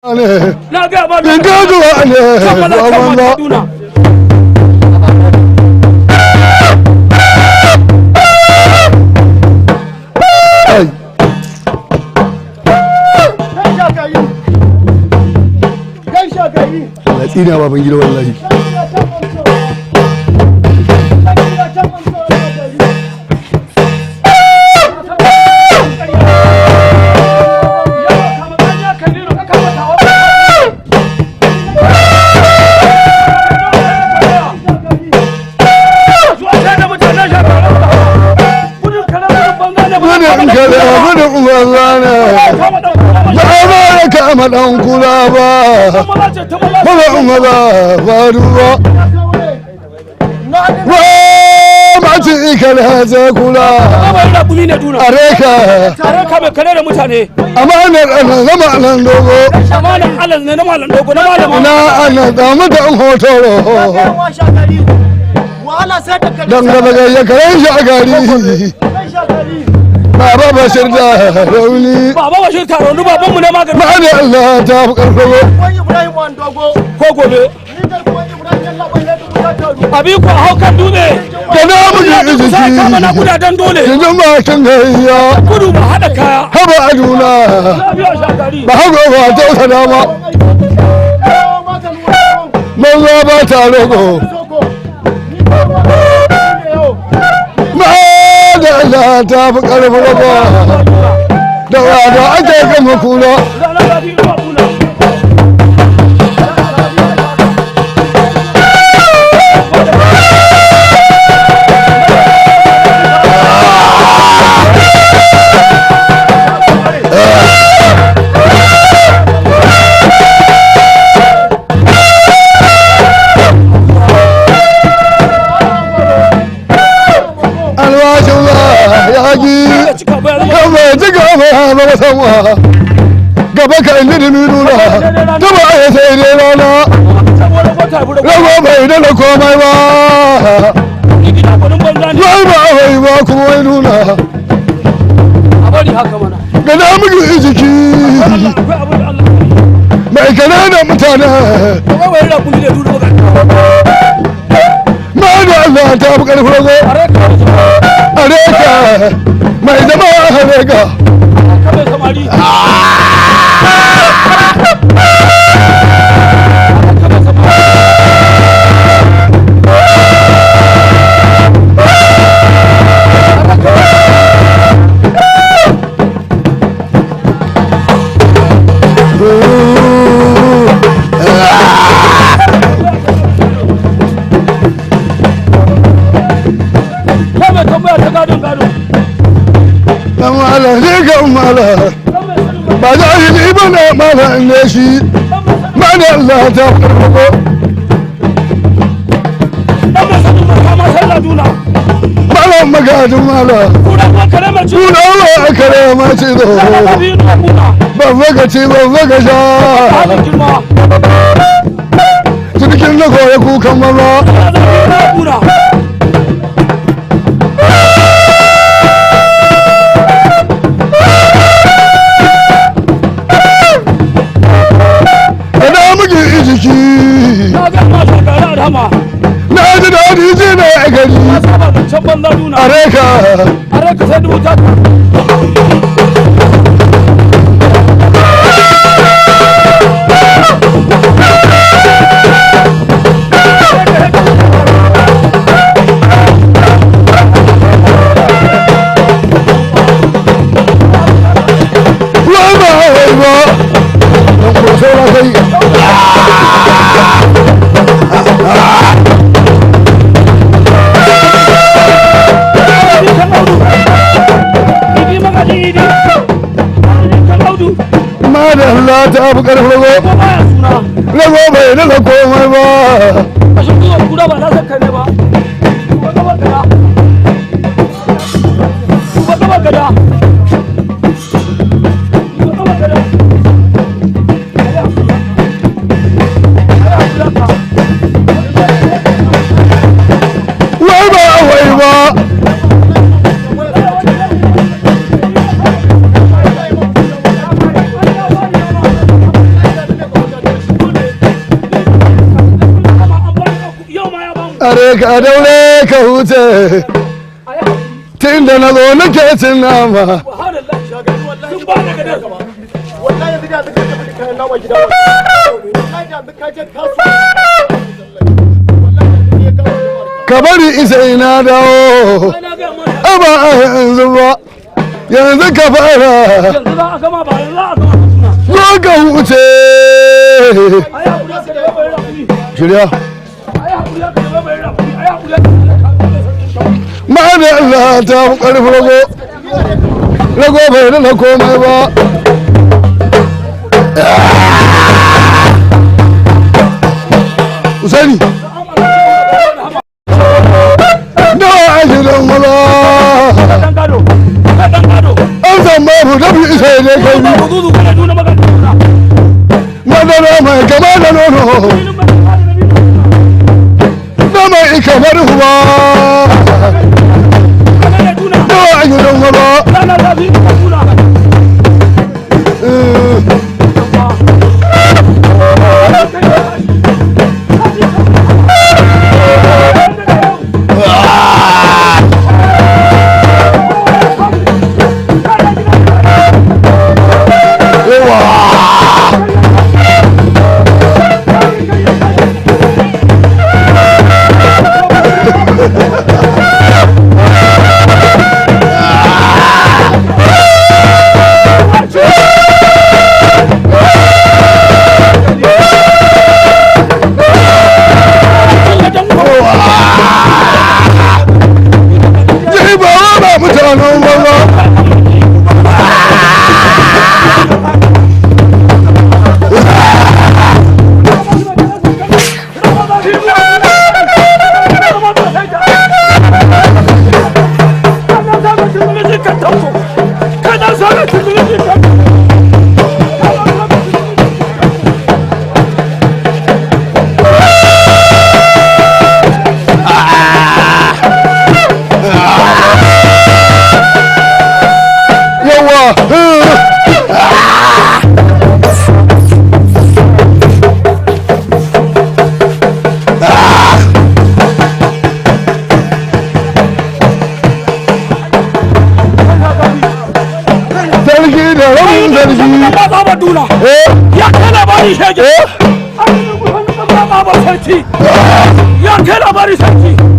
Na ga ba da gaduwa ne Allah tsina baban gida wallahi kama dan kula ba maza faruwa mace ikala za kula areka mai kare da mutane amanar ana zama anan dogo amanar alal ne na malam dogo na malama na ana damu da hotoro dan gaba ga ya kare shi a gari Baba Bashir da rauni. Baba Bashir ta rauni babanmu ne magani. Ma ne Allah ta fi karfafa. Ko gobe. Abi ko haukan dutse. Da na muke iziki. Sai kama na kudaden dole. Yanzu ma kan gayya. Kudu ba hada kaya. Haba aduna. Ba hago ba ta wata dama. Maza ba ta rogo. Da Allah ta fi ƙarfi raba da wada ake gama kula gaba ka inda da nuna ta ba a sai dai rana rago bai da komai ba wai ba wai ba kuma wai nuna ga na muke jiki mai kananan mutane ma da Allah ta fi ƙarfi rago areka mai zama areka ba za a yi ba na mana ne shi mana Allah ta farko mala magadin mala kuna wa kare ma ce zo ban ga sha cikin na koya kukan mala na ji daɗi ji na a gari areka sai dubu ta Allah ta fi ƙarfi rago bai nuna komai ba kashin zuwa kuda ba na san kai ne ba gaba gada wai ba wai ba saurare ka daure ka huce tun da na zo nake cin nama sun ba da gadar wallahi yanzu da zaka tafi kayan nama gida wallahi da ka je kasuwa ka bari isa ina dawo aba a yanzu ba yanzu ka fara yanzu za a gama ba yanzu za a gama zo ka huce ai hakuri ka da bai rafi shirya ai hakuri ka da bai rafi ai hakuri ka da ma'ana Allah ta fi ƙarfi rago bai da na komai ba Usaini nawa a gidan maza dan gado an san babu da bi isa ne kai bi zuzu kana nuna maka madara mai kama da nono na mai kamar huwa nawa a gidan maza kana zafi ka tuna ya kai labari shege ya kai labari sarki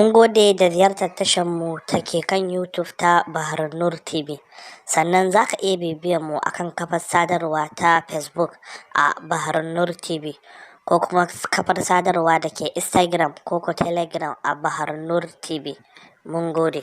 Mun gode da ziyartar tashar mu take kan YouTube ta Bahar Nur TV. Sannan za ka iya bibiyan mu akan kafar sadarwa ta Facebook a Bahar Nur TV ko kuma kafar sadarwa da ke Instagram ko Telegram a Bahar Nur TV. Mun gode.